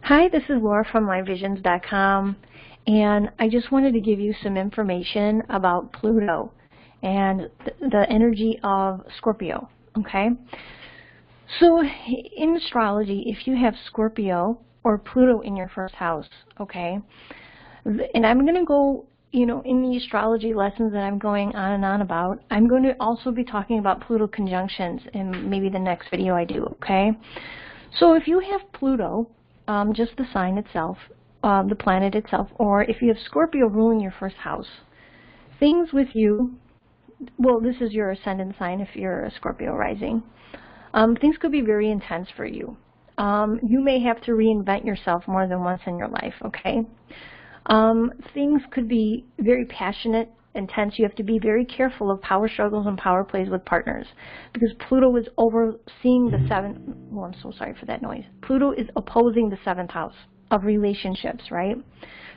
Hi, this is Laura from LIVEVISIONZ.com, and I just wanted to give you some information about Pluto and the energy of Scorpio, okay? So in astrology, if you have Scorpio or Pluto in your first house, okay, and I'm going to go, in the astrology lessons that I'm going on and on about, I'm going to also be talking about Pluto conjunctions in maybe the next video I do, okay? So if you have Pluto, just the sign itself, the planet itself, or if you have Scorpio ruling your first house, things with you, well, this is your ascendant sign if you're a Scorpio rising, things could be very intense for you. You may have to reinvent yourself more than once in your life, okay? Things could be very passionate, intense. You have to be very careful of power struggles and power plays with partners, because Pluto is overseeing the seventh. Oh, I'm so sorry for that noise. Pluto is opposing the seventh house of relationships, right?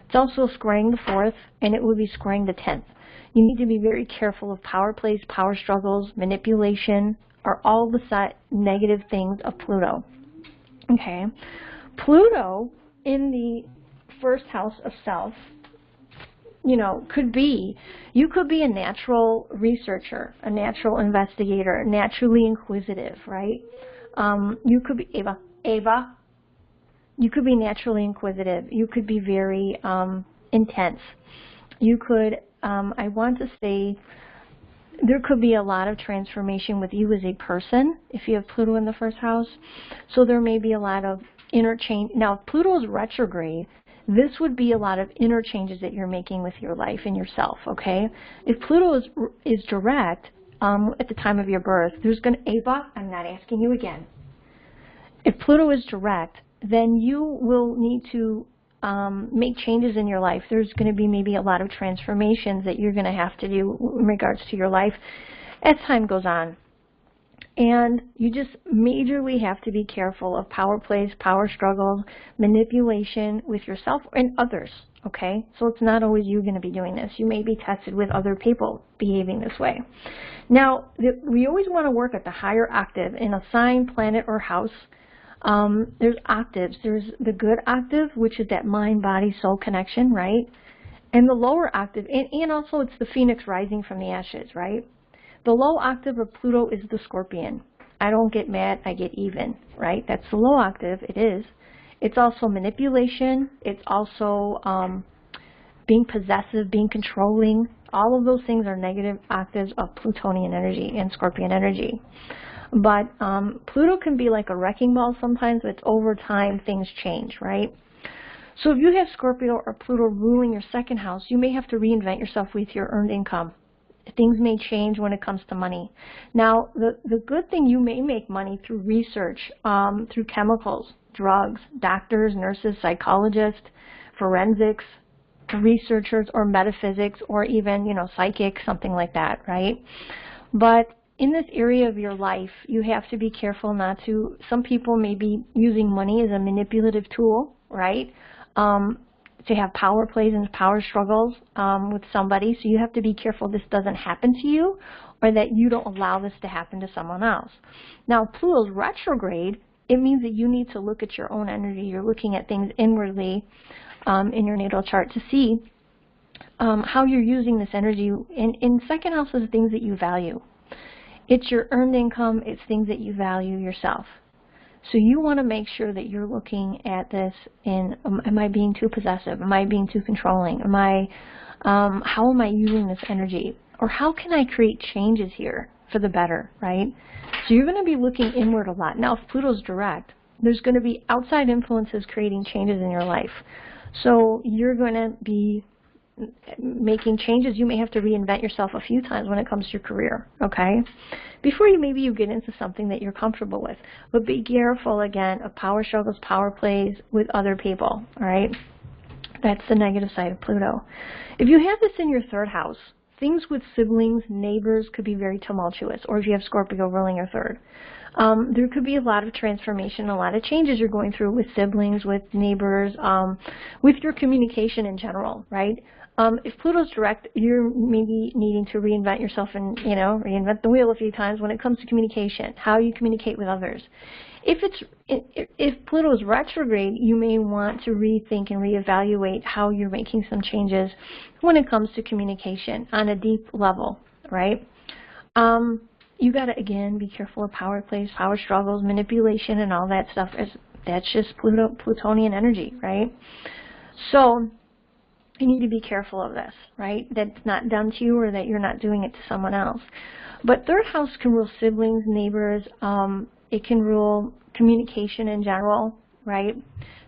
It's also squaring the fourth, and it will be squaring the 10th. You need to be very careful of power plays, power struggles, manipulation, are all the negative things of Pluto. Okay, Pluto in the first house of self, you could be a natural researcher, a natural investigator, naturally inquisitive, right? You could be, Ava, you could be naturally inquisitive. You could be very intense. You could, I want to say, there could be a lot of transformation with you as a person if you have Pluto in the first house. So there may be a lot of interchange. Now, if Pluto is retrograde, this would be a lot of interchanges that you're making with your life and yourself, okay? If Pluto is direct at the time of your birth, there's going to, Ava, I'm not asking you again. If Pluto is direct, then you will need to make changes in your life. There's going to be maybe a lot of transformations that you're going to have to do in regards to your life as time goes on. And you just majorly have to be careful of power plays, power struggles, manipulation with yourself and others, okay? So it's not always you going to be doing this. You may be tested with other people behaving this way. Now, we always want to work at the higher octave in a sign, planet, or house. There's octaves. There's the good octave, which is that mind, body, soul connection, right? And the lower octave, and also it's the phoenix rising from the ashes, right? The low octave of Pluto is the Scorpion. I don't get mad, I get even, right? That's the low octave, it is. It's also manipulation. It's also being possessive, being controlling. All of those things are negative octaves of Plutonian energy and Scorpion energy. But Pluto can be like a wrecking ball sometimes, but over time things change, right? So if you have Scorpio or Pluto ruling your second house, you may have to reinvent yourself with your earned income. Things may change when it comes to money. Now, the good thing, you may make money through research, through chemicals, drugs, doctors, nurses, psychologists, forensics, researchers, or metaphysics, or even, psychics, something like that, right? But in this area of your life, you have to be careful not to, some people may be using money as a manipulative tool, right? To have power plays and power struggles with somebody. So you have to be careful this doesn't happen to you, or that you don't allow this to happen to someone else. Now, if Pluto's retrograde, it means that you need to look at your own energy. You're looking at things inwardly in your natal chart to see how you're using this energy. In second house is things that you value. It's your earned income. It's things that you value yourself. So you want to make sure that you're looking at this in, am I being too possessive? Am I being too controlling? How am I using this energy? Or how can I create changes here for the better, right? So you're going to be looking inward a lot. Now, if Pluto's direct, there's going to be outside influences creating changes in your life. So you're going to be making changes. You may have to reinvent yourself a few times when it comes to your career, okay? Before maybe you get into something that you're comfortable with. But be careful, again, of power struggles, power plays with other people, all right? That's the negative side of Pluto. If you have this in your third house, things with siblings, neighbors could be very tumultuous, or if you have Scorpio ruling your third. There could be a lot of transformation, a lot of changes you're going through with siblings, with neighbors, with your communication in general, right? If Pluto's direct, you're maybe needing to reinvent yourself and, reinvent the wheel a few times when it comes to communication, how you communicate with others. If Pluto's retrograde, you may want to rethink and reevaluate how you're making some changes when it comes to communication on a deep level, right? You got to, again, be careful of power plays, power struggles, manipulation, and all that stuff. That's just Plutonian energy, right? So you need to be careful of this, right? That's not done to you or that you're not doing it to someone else. But third house can rule siblings, neighbors. It can rule communication in general, right?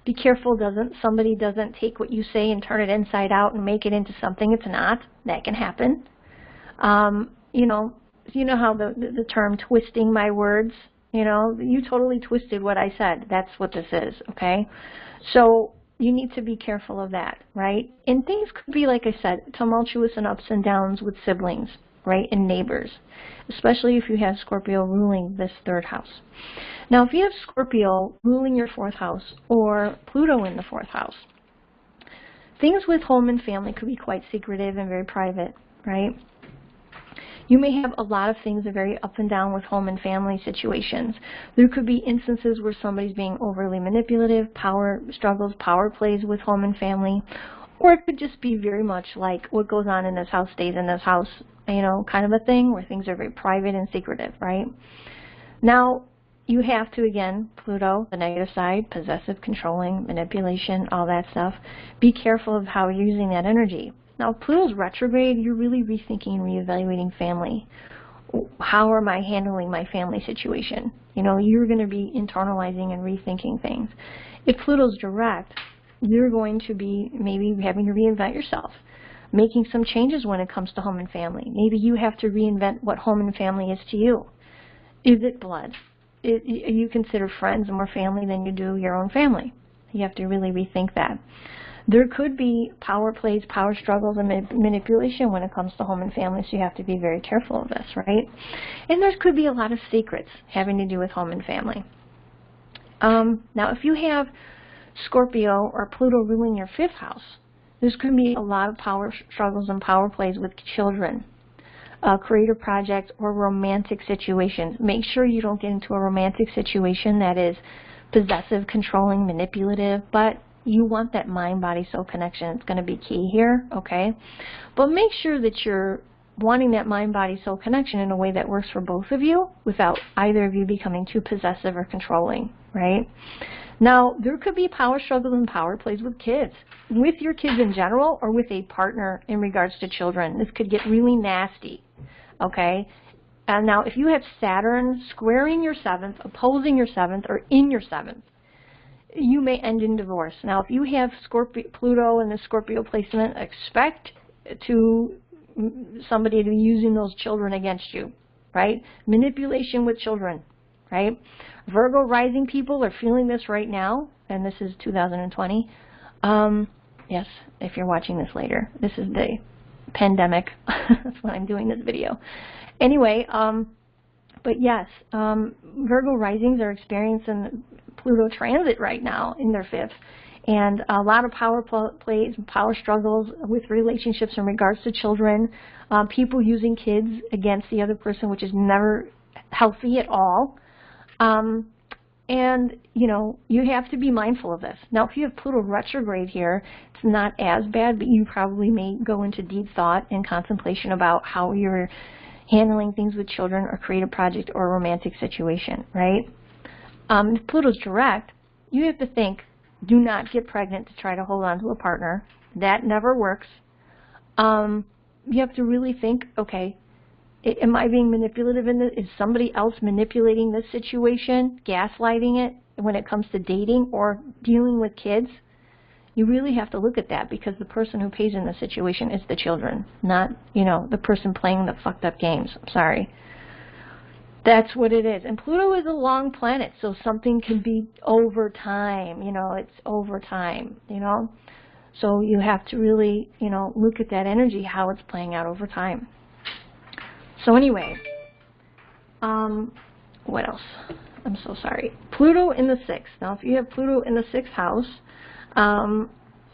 Be careful somebody doesn't take what you say and turn it inside out and make it into something it's not. That can happen. You know how the term twisting my words, you totally twisted what I said. That's what this is, okay? So you need to be careful of that, right? And things could be, like I said, tumultuous and ups and downs with siblings, right, and neighbors, especially if you have Scorpio ruling this third house. Now, if you have Scorpio ruling your fourth house or Pluto in the fourth house, things with home and family could be quite secretive and very private, right? You may have a lot of things that are very up and down with home and family situations. There could be instances where somebody's being overly manipulative, power struggles, power plays with home and family, or it could just be very much like what goes on in this house stays in this house, kind of a thing where things are very private and secretive, right? Now, you have to, again, Pluto, the negative side, possessive, controlling, manipulation, all that stuff. Be careful of how you're using that energy. Now, if Pluto's retrograde, you're really rethinking and reevaluating family. How am I handling my family situation? You're going to be internalizing and rethinking things. If Pluto's direct, you're going to be maybe having to reinvent yourself, making some changes when it comes to home and family. Maybe you have to reinvent what home and family is to you. Is it blood? You consider friends more family than you do your own family. You have to really rethink that. There could be power plays, power struggles, and manipulation when it comes to home and family, so you have to be very careful of this, right? And there could be a lot of secrets having to do with home and family. Now, if you have Scorpio or Pluto ruling your fifth house, there's going to be a lot of power struggles and power plays with children, creative projects, or romantic situations. Make sure you don't get into a romantic situation that is possessive, controlling, manipulative, but you want that mind-body-soul connection. It's going to be key here, okay? But make sure that you're wanting that mind-body-soul connection in a way that works for both of you without either of you becoming too possessive or controlling, right? Now, there could be power struggles and power plays with kids, with your kids in general or with a partner in regards to children. This could get really nasty, okay? And now, if you have Saturn squaring your 7th, opposing your 7th, or in your 7th, you may end in divorce. Now, if you have Pluto in the Scorpio placement, expect somebody to be using those children against you, right? Manipulation with children, right? Virgo rising people are feeling this right now, and this is 2020. Yes, if you're watching this later, this is the pandemic. That's why I'm doing this video. Anyway, but yes, Virgo risings are experiencing Pluto transit right now in their 5th, and a lot of power plays and power struggles with relationships in regards to children, people using kids against the other person, which is never healthy at all. And, you have to be mindful of this. Now, if you have Pluto retrograde here, it's not as bad, but you probably may go into deep thought and contemplation about how you're handling things with children or creative project or romantic situation, right? If Pluto's direct, you have to think, do not get pregnant to try to hold on to a partner. That never works. You have to really think, okay, am I being manipulative in this? Is somebody else manipulating this situation, gaslighting it when it comes to dating or dealing with kids? You really have to look at that, because the person who pays in the situation is the children, not, the person playing the fucked up games. I'm sorry. That's what it is. And Pluto is a long planet, so something can be over time, it's over time, So you have to really, look at that energy, how it's playing out over time. So anyway, what else? I'm so sorry. Pluto in the 6th. Now, if you have Pluto in the 6th house,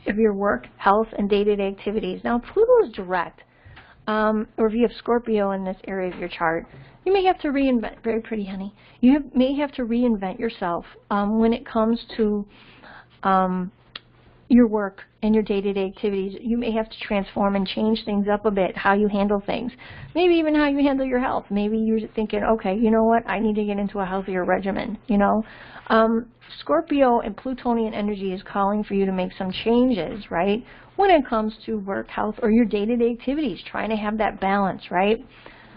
of your work, health, and day-to-day activities. Now, Pluto is direct, or if you have Scorpio in this area of your chart, you may have to reinvent, very pretty, honey, may have to reinvent yourself when it comes to your work and your day-to-day activities. You may have to transform and change things up a bit, how you handle things, maybe even how you handle your health. Maybe you're thinking, okay, you know what, I need to get into a healthier regimen, you know. Scorpio and Plutonian energy is calling for you to make some changes, right, when it comes to work, health, or your day-to-day activities, trying to have that balance, right?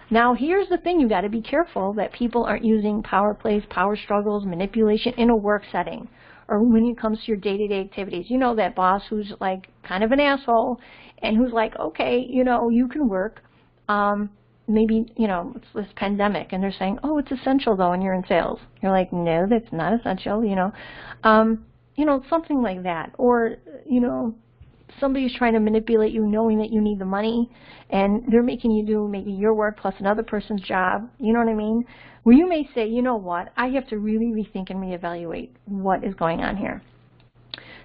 Now, here's the thing. You got to be careful that people aren't using power plays, power struggles, manipulation in a work setting, or when it comes to your day-to-day activities. You know, that boss who's like kind of an asshole and who's like, okay, you know, you can work. Maybe, you know, it's this pandemic and they're saying, oh, it's essential though, and you're in sales. You're like, no, that's not essential, you know. Something like that. Or, you know, somebody's trying to manipulate you knowing that you need the money and they're making you do maybe your work plus another person's job. You know what I mean? Where you may say, you know what, I have to really rethink and reevaluate what is going on here.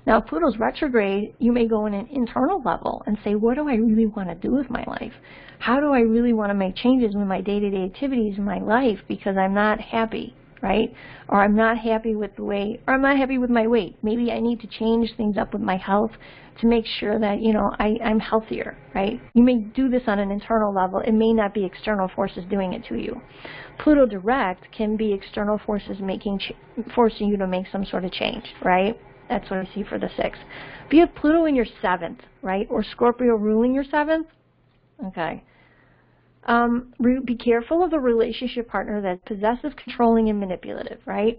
Now, if Pluto's retrograde, you may go in an internal level and say, what do I really want to do with my life? How do I really want to make changes in my day-to-day activities in my life because I'm not happy, right? Or I'm not happy with the way, or I'm not happy with my weight. Maybe I need to change things up with my health to make sure that, you know, I'm healthier, right? You may do this on an internal level. It may not be external forces doing it to you. Pluto direct can be external forces forcing you to make some sort of change, right? That's what I see for the 6th. If you have Pluto in your 7th, right, or Scorpio ruling your 7th, okay, be careful of the relationship partner that's possessive, controlling, and manipulative, right?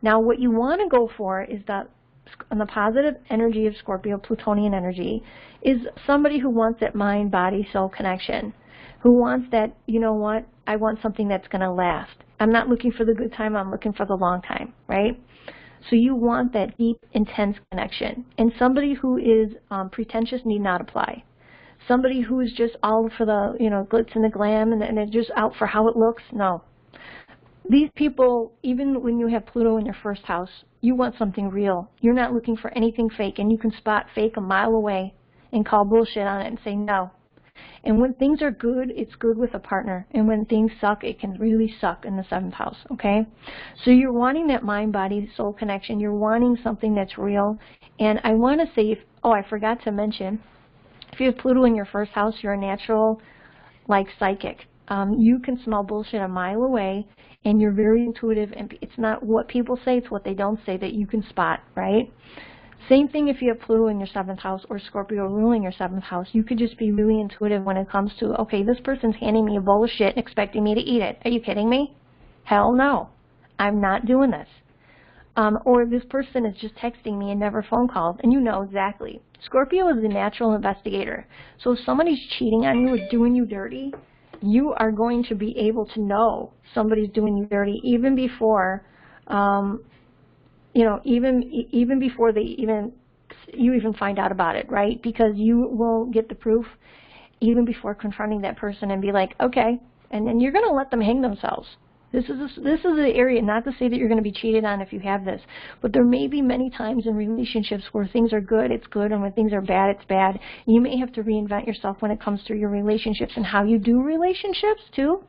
Now, what you want to go for is that on the positive energy of Scorpio, Plutonian energy, is somebody who wants that mind, body, soul connection, who wants that, you know what, I want something that's going to last. I'm not looking for the good time, I'm looking for the long time, right? So you want that deep, intense connection. And somebody who is pretentious need not apply. Somebody who is just all for the, you know, glitz and the glam and they're just out for how it looks, no. These people, even when you have Pluto in your 1st house, you want something real. You're not looking for anything fake, and you can spot fake a mile away and call bullshit on it and say no. And when things are good, it's good with a partner. And when things suck, it can really suck in the 7th house, okay? So you're wanting that mind, body, soul connection. You're wanting something that's real. And I want to say, I forgot to mention, if you have Pluto in your 1st house, you're a natural, like, psychic. You can smell bullshit a mile away, and you're very intuitive. And it's not what people say, it's what they don't say that you can spot, right? Same thing if you have Pluto in your 7th house or Scorpio ruling your 7th house. You could just be really intuitive when it comes to, okay, this person's handing me a bowl of shit and expecting me to eat it. Are you kidding me? Hell no. I'm not doing this. Or this person is just texting me and never phone calls, and you know exactly. Scorpio is a natural investigator. So if somebody's cheating on you or doing you dirty, you are going to be able to know somebody's doing you dirty even before even before you even find out about it, right? Because you will get the proof even before confronting that person and be like, okay, and then you're going to let them hang themselves. This is the area, not to say that you're going to be cheated on if you have this, but there may be many times in relationships where things are good, it's good, and when things are bad, it's bad. You may have to reinvent yourself when it comes to your relationships and how you do relationships too,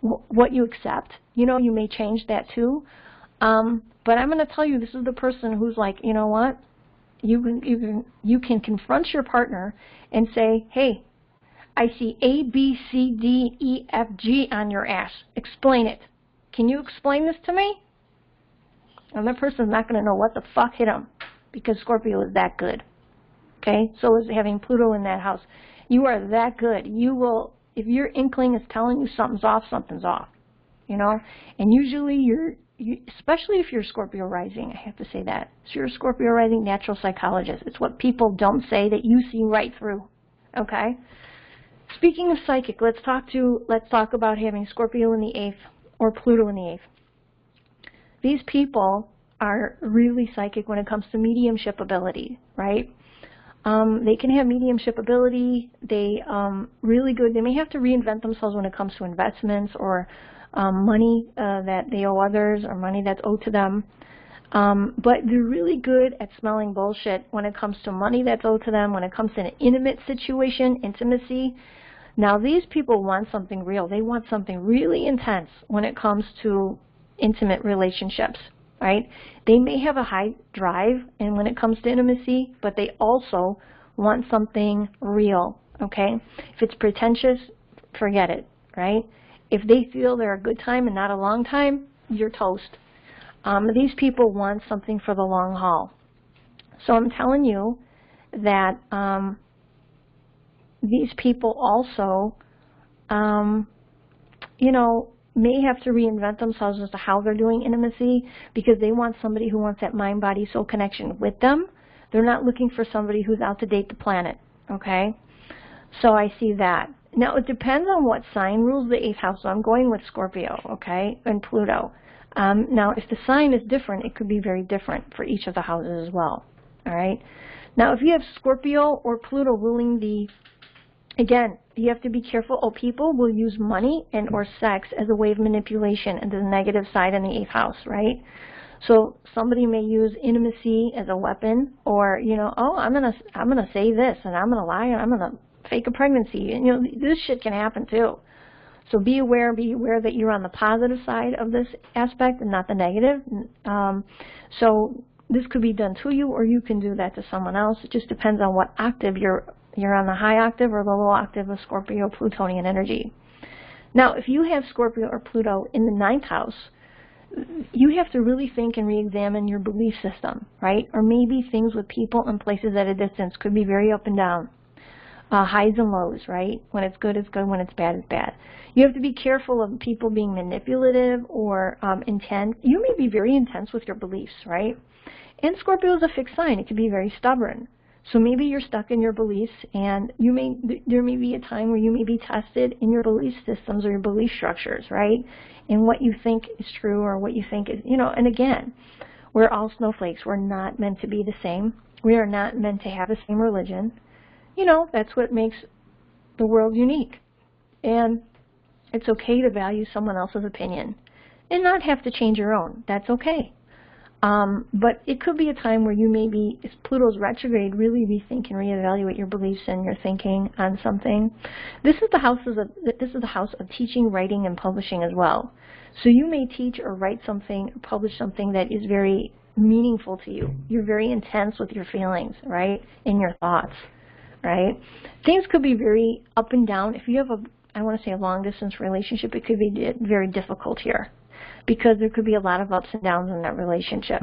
what you accept. You know, you may change that too. But I'm going to tell you, this is the person who's like, you know what? You can confront your partner and say, hey, I see A, B, C, D, E, F, G on your ass. Explain it. Can you explain this to me? And that person's not going to know what the fuck hit them because Scorpio is that good. Okay? So is having Pluto in that house. You are that good. You will, if your inkling is telling you something's off, something's off. You know? And usually especially if you're Scorpio rising, I have to say that. So you're a Scorpio rising natural psychologist. It's what people don't say that you see right through. Okay? Speaking of psychic, let's talk about having Scorpio in the 8th or Pluto in the 8th. These people are really psychic when it comes to mediumship ability, right? They can have mediumship ability. They really good. They may have to reinvent themselves when it comes to investments or money that they owe others or money that's owed to them. But they're really good at smelling bullshit when it comes to money that's owed to them, when it comes to an intimate situation, intimacy. Now, these people want something real. They want something really intense when it comes to intimate relationships, right? They may have a high drive and when it comes to intimacy, but they also want something real, okay? If it's pretentious, forget it, right? If they feel they're a good time and not a long time, you're toast. These people want something for the long haul. So I'm telling you that these people also, you know, may have to reinvent themselves as to how they're doing intimacy because they want somebody who wants that mind, body, soul connection with them. They're not looking for somebody who's out to date the planet, okay? So I see that. Now, it depends on what sign rules the 8th house. So I'm going with Scorpio, okay, and Pluto. Now, if the sign is different, it could be very different for each of the houses as well, all right? Now, if you have Scorpio or Pluto ruling the, again, you have to be careful. Oh, people will use money and or sex as a way of manipulation into the negative side in the 8th house, right? So somebody may use intimacy as a weapon, or, you know, oh, I'm gonna say this, and I'm gonna lie, and I'm gonna fake a pregnancy. And, you know, this shit can happen too. So be aware that you're on the positive side of this aspect and not the negative. So this could be done to you, or you can do that to someone else. It just depends on what octave you're on, the high octave or the low octave of Scorpio Plutonian energy. Now, if you have Scorpio or Pluto in the 9th house, you have to really think and re-examine your belief system, right? Or maybe things with people and places at a distance could be very up and down. Highs and lows, right? When it's good, it's good. When it's bad, it's bad. You have to be careful of people being manipulative or intense. You may be very intense with your beliefs, right? And Scorpio is a fixed sign. It can be very stubborn. So maybe you're stuck in your beliefs, and there may be a time where you may be tested in your belief systems or your belief structures, right? And what you think is true or what you think is, you know, and again, we're all snowflakes. We're not meant to be the same. We are not meant to have the same religion. You know, that's what makes the world unique. And it's okay to value someone else's opinion and not have to change your own. That's okay. But it could be a time where you may be, if Pluto's retrograde, really rethink and reevaluate your beliefs and your thinking on something. This is the house of teaching, writing, and publishing as well. So you may teach or write something or publish something that is very meaningful to you. You're very intense with your feelings, right, and your thoughts, right? Things could be very up and down. If you have I want to say a long-distance relationship, it could be very difficult here, because there could be a lot of ups and downs in that relationship.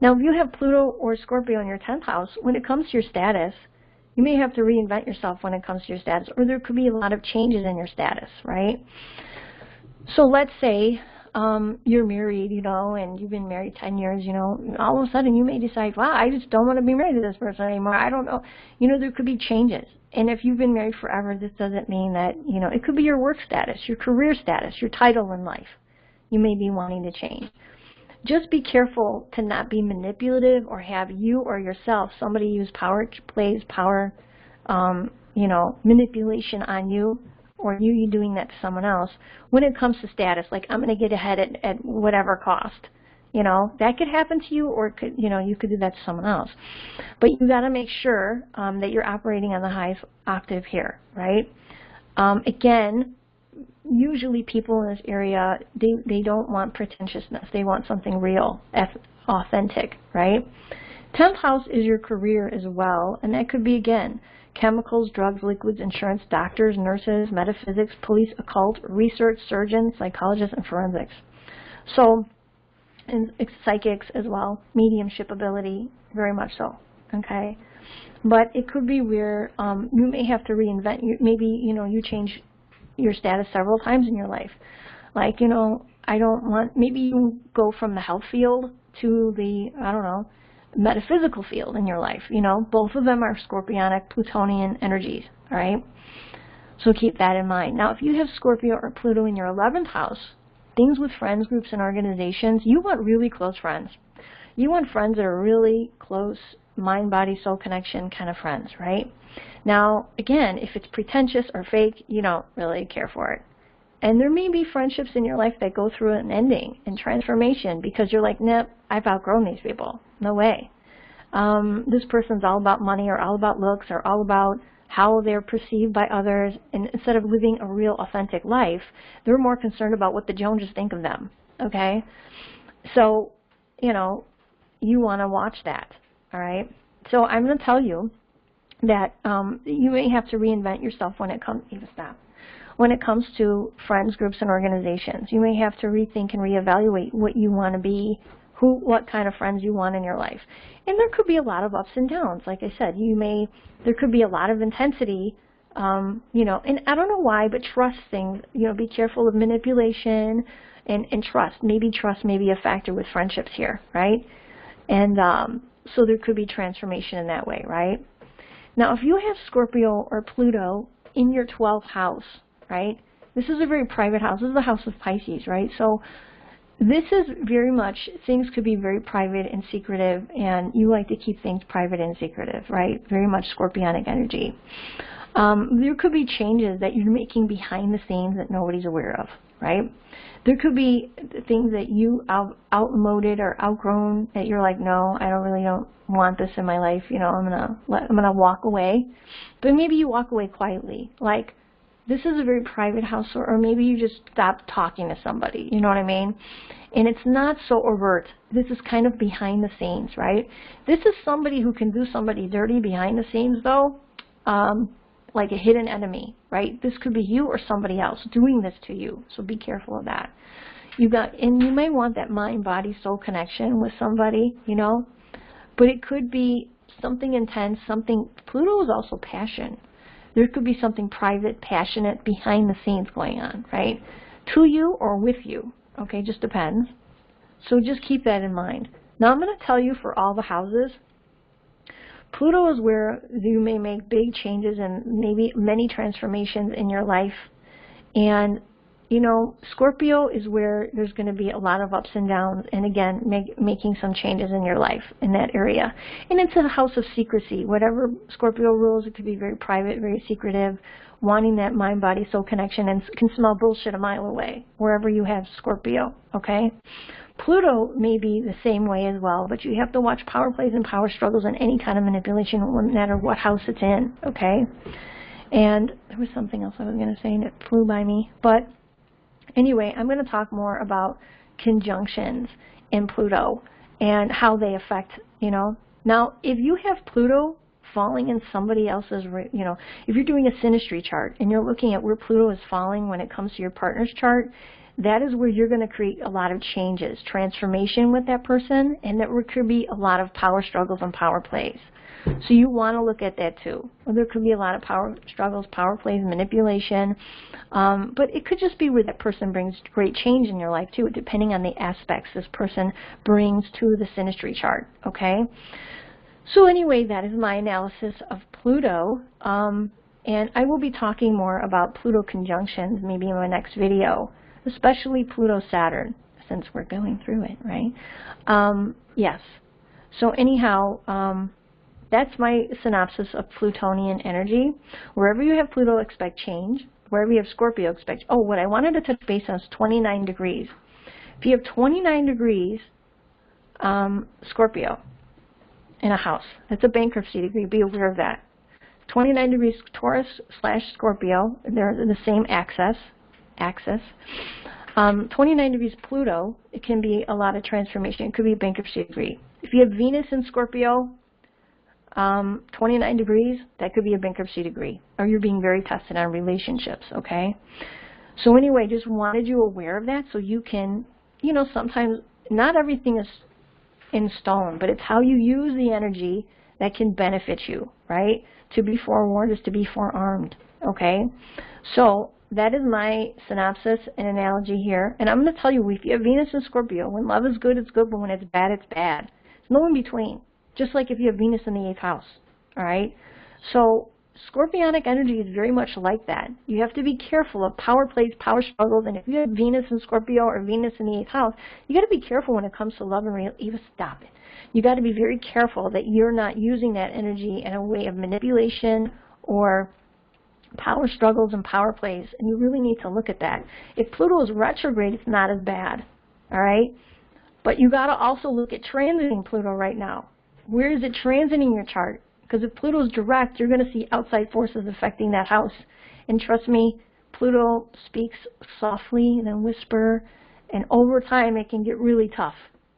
Now, if you have Pluto or Scorpio in your 10th house, when it comes to your status, you may have to reinvent yourself when it comes to your status, or there could be a lot of changes in your status, right? So let's say you're married, you know, and you've been married 10 years, you know, all of a sudden you may decide, wow, I just don't want to be married to this person anymore. I don't know. You know, there could be changes. And if you've been married forever, this doesn't mean that, you know, it could be your work status, your career status, your title in life. You may be wanting to change. Just be careful to not be manipulative or have you or yourself, somebody use power, plays power, you know, manipulation on you, or you doing that to someone else when it comes to status, like I'm going to get ahead at whatever cost. You know, that could happen to you, or could, you know, you could do that to someone else. But you got to make sure that you're operating on the highest octave here, right? Again, usually people in this area, they don't want pretentiousness. They want something real, authentic, right? 10th house is your career as well, and that could be, again, chemicals, drugs, liquids, insurance, doctors, nurses, metaphysics, police, occult, research, surgeons, psychologists, and forensics. So, and psychics as well, mediumship ability, very much so, okay? But it could be where you may have to reinvent, maybe, you know, you change your status several times in your life. Like, you know, maybe you go from the health field to the, I don't know, metaphysical field in your life. You know, both of them are scorpionic, Plutonian energies, all right? So keep that in mind. Now, if you have Scorpio or Pluto in your 11th house, things with friends, groups, and organizations, you want really close friends. You want friends that are really close, mind, body, soul connection kind of friends, right? Now, again, if it's pretentious or fake, you don't really care for it. And there may be friendships in your life that go through an ending and transformation because you're like, nope, I've outgrown these people. No way. This person's all about money or all about looks or all about how they're perceived by others. And instead of living a real authentic life, they're more concerned about what the Joneses think of them. Okay? So, you know, you want to watch that. All right? So I'm going to tell you that you may have to reinvent yourself when it comes, when it comes to friends, groups, and organizations. You may have to rethink and reevaluate what you want to be, what kind of friends you want in your life. And there could be a lot of ups and downs. Like I said, there could be a lot of intensity, you know, and I don't know why, but trust things, you know, be careful of manipulation and trust. Maybe trust may be a factor with friendships here, right? And so there could be transformation in that way, right? Now, if you have Scorpio or Pluto in your 12th house, right? This is a very private house. This is the house of Pisces, right? So this is very much, things could be very private and secretive, and you like to keep things private and secretive, right? Very much Scorpionic energy. There could be changes that you're making behind the scenes that nobody's aware of, right? There could be things that you outmoded or outgrown that you're like, no, I don't want this in my life. You know, I'm gonna walk away. But maybe you walk away quietly. Like, this is a very private house, or maybe you just stop talking to somebody. You know what I mean? And it's not so overt. This is kind of behind the scenes, right? This is somebody who can do somebody dirty behind the scenes, though. Like a hidden enemy, right? This could be you or somebody else doing this to you, so be careful of that. And you may want that mind, body, soul connection with somebody, you know, but it could be something intense, something. Pluto is also passion. There could be something private, passionate, behind the scenes going on, right? To you or with you, okay? Just depends. So just keep that in mind. Now I'm going to tell you for all the houses. Pluto is where you may make big changes and maybe many transformations in your life. And, you know, Scorpio is where there's going to be a lot of ups and downs, and again, making some changes in your life in that area. And it's a house of secrecy. Whatever Scorpio rules, it could be very private, very secretive, wanting that mind, body, soul connection, and can smell bullshit a mile away, wherever you have Scorpio, okay? Pluto may be the same way as well, but you have to watch power plays and power struggles and any kind of manipulation, no matter what house it's in, okay? And there was something else I was going to say, and it flew by me. But anyway, I'm going to talk more about conjunctions in Pluto and how they affect, you know. Now, if you have Pluto falling in somebody else's, you know, if you're doing a synastry chart and you're looking at where Pluto is falling when it comes to your partner's chart, that is where you're going to create a lot of changes, transformation with that person, and there could be a lot of power struggles and power plays. So you want to look at that too. Well, there could be a lot of power struggles, power plays, manipulation, but it could just be where that person brings great change in your life too, depending on the aspects this person brings to the synastry chart, okay? So anyway, that is my analysis of Pluto, and I will be talking more about Pluto conjunctions maybe in my next video, especially Pluto-Saturn, since we're going through it, right? Yes. So anyhow, that's my synopsis of Plutonian energy. Wherever you have Pluto, expect change. Wherever you have Scorpio, expect... Oh, what I wanted to touch base on is 29 degrees. If you have 29 degrees Scorpio in a house, that's a bankruptcy degree. Be aware of that. 29 degrees Taurus/Scorpio, they're the same axis. 29 degrees Pluto, it can be a lot of transformation. It could be a bankruptcy degree. If you have Venus in Scorpio, 29 degrees, that could be a bankruptcy degree. Or you're being very tested on relationships, okay? So anyway, just wanted you aware of that so you can, you know, sometimes not everything is in stone, but it's how you use the energy that can benefit you, right? To be forewarned is to be forearmed, okay? So that is my synopsis and analogy here. And I'm going to tell you, if you have Venus in Scorpio, when love is good, it's good, but when it's bad, it's bad. There's no in between. Just like if you have Venus in the 8th house, all right? So Scorpionic energy is very much like that. You have to be careful of power plays, power struggles, and if you have Venus in Scorpio or Venus in the 8th house, you got to be careful when it comes to love and real. Even stop it. You got to be very careful that you're not using that energy in a way of manipulation or power struggles and power plays, and you really need to look at that. If Pluto is retrograde, it's not as bad, all right? But you got to also look at transiting Pluto right now. Where is it transiting your chart? Because if Pluto is direct, you're going to see outside forces affecting that house. And trust me, Pluto speaks softly, then whisper, and over time it can get really tough,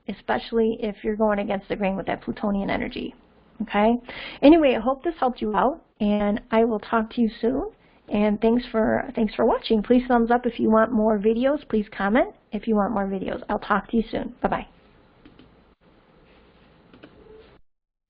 especially if you're going against the grain with that Plutonian energy. Okay? Anyway, I hope this helped you out, and I will talk to you soon. And thanks for watching. Please thumbs up if you want more videos. Please comment if you want more videos. I'll talk to you soon. Bye-bye.